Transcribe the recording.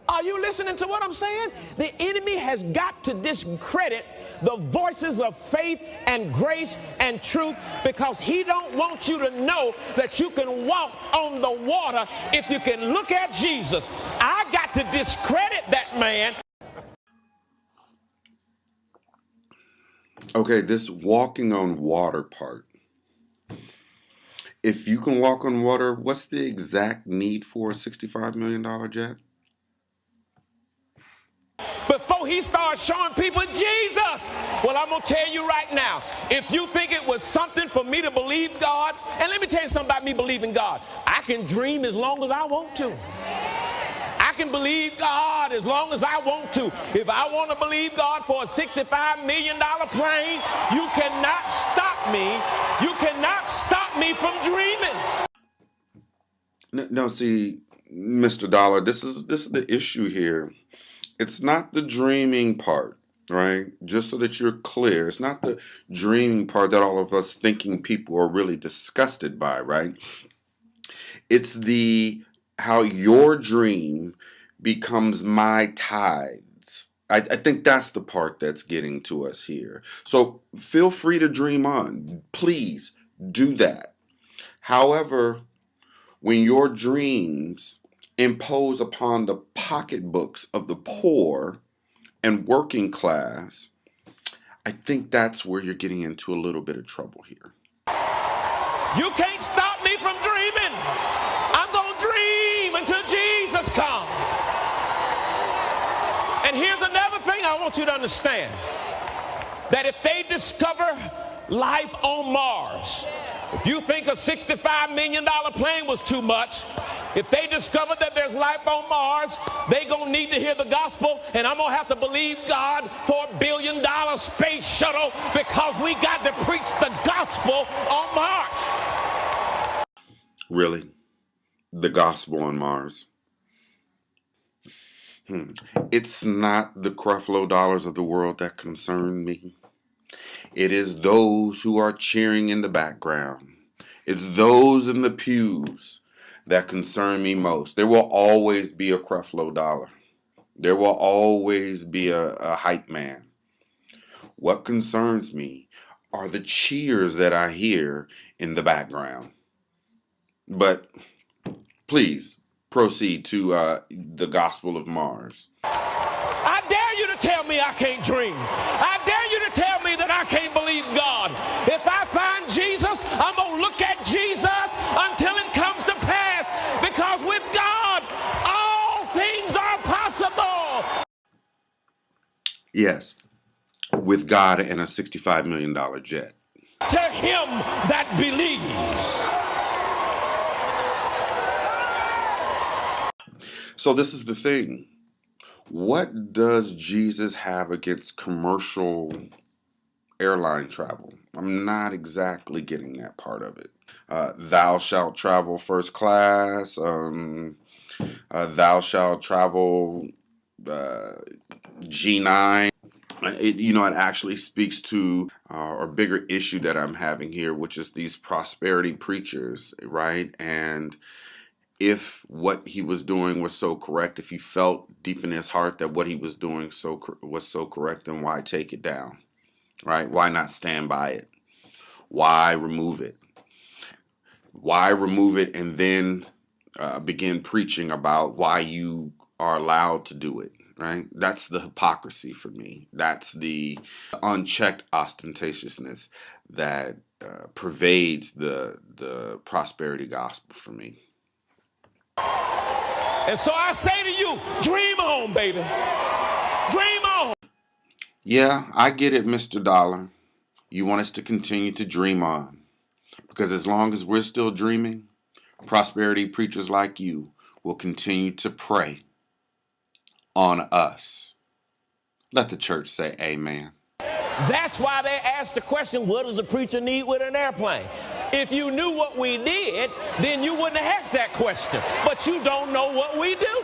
Are you listening to what I'm saying? The enemy has got to discredit the voices of faith and grace and truth, because he don't want you to know that you can walk on the water if you can look at Jesus. I got to discredit that man. Okay, this walking on water part. If you can walk on water, what's the exact need for a $65 million jet? Before he starts showing people Jesus. Well, I'm going to tell you right now, if you think it was something for me to believe God, and let me tell you something about me believing God. I can dream as long as I want to. I can believe God as long as I want to. If I want to believe God for a $65 million plane, you cannot stop me. You cannot stop me from dreaming. No, see, Mr. Dollar, this is the issue here. It's not the dreaming part, right? Just so that you're clear, it's not the dreaming part that all of us thinking people are really disgusted by, right? It's the how your dream becomes my tithes. I think that's the part that's getting to us here. So feel free to dream on. Please do that. However, when your dreams impose upon the pocketbooks of the poor and working class, I think that's where you're getting into a little bit of trouble here. You can't stop me from dreaming. I'm going to dream until Jesus comes. And here's another thing I want you to understand. That if they discover life on Mars, if you think a $65 million plane was too much, if they discover that there's life on Mars, they're going to need to hear the gospel, and I'm going to have to believe God for $1 billion space shuttle, because we got to preach the gospel on Mars. Really? The gospel on Mars? It's not the Creflo Dollars of the world that concern me. It is those who are cheering in the background. It's those in the pews that concern me most. There will always be a Creflo Dollar. There will always be a hype man. What concerns me are the cheers that I hear in the background. But please proceed to the Gospel of Mars. I dare you to tell me I can't dream. I dare you to tell me that I can't believe God. If I find Jesus, I'm going to look at Jesus until it comes to pass, because with God, all things are possible. Yes, with God and a $65 million jet. To him that believes. So this is the thing. What does Jesus have against commercial airline travel? I'm not exactly getting that part of it. Thou shalt travel first class. Thou shalt travel G9. It actually speaks to a bigger issue that I'm having here, which is these prosperity preachers, right? And if what he was doing was so correct, if he felt deep in his heart that what he was doing was so correct, then why take it down, right? Why not stand by it? Why remove it? Why remove it and then begin preaching about why you are allowed to do it, right? That's the hypocrisy for me. That's the unchecked ostentatiousness that pervades the prosperity gospel for me. And so I say to you, dream on, baby. Dream on. Yeah, I get it, Mr. Dollar. You want us to continue to dream on. Because as long as we're still dreaming, prosperity preachers like you will continue to prey on us. Let the church say amen. That's why they asked the question, what does a preacher need with an airplane? If you knew what we did, then you wouldn't have asked that question. But you don't know what we do.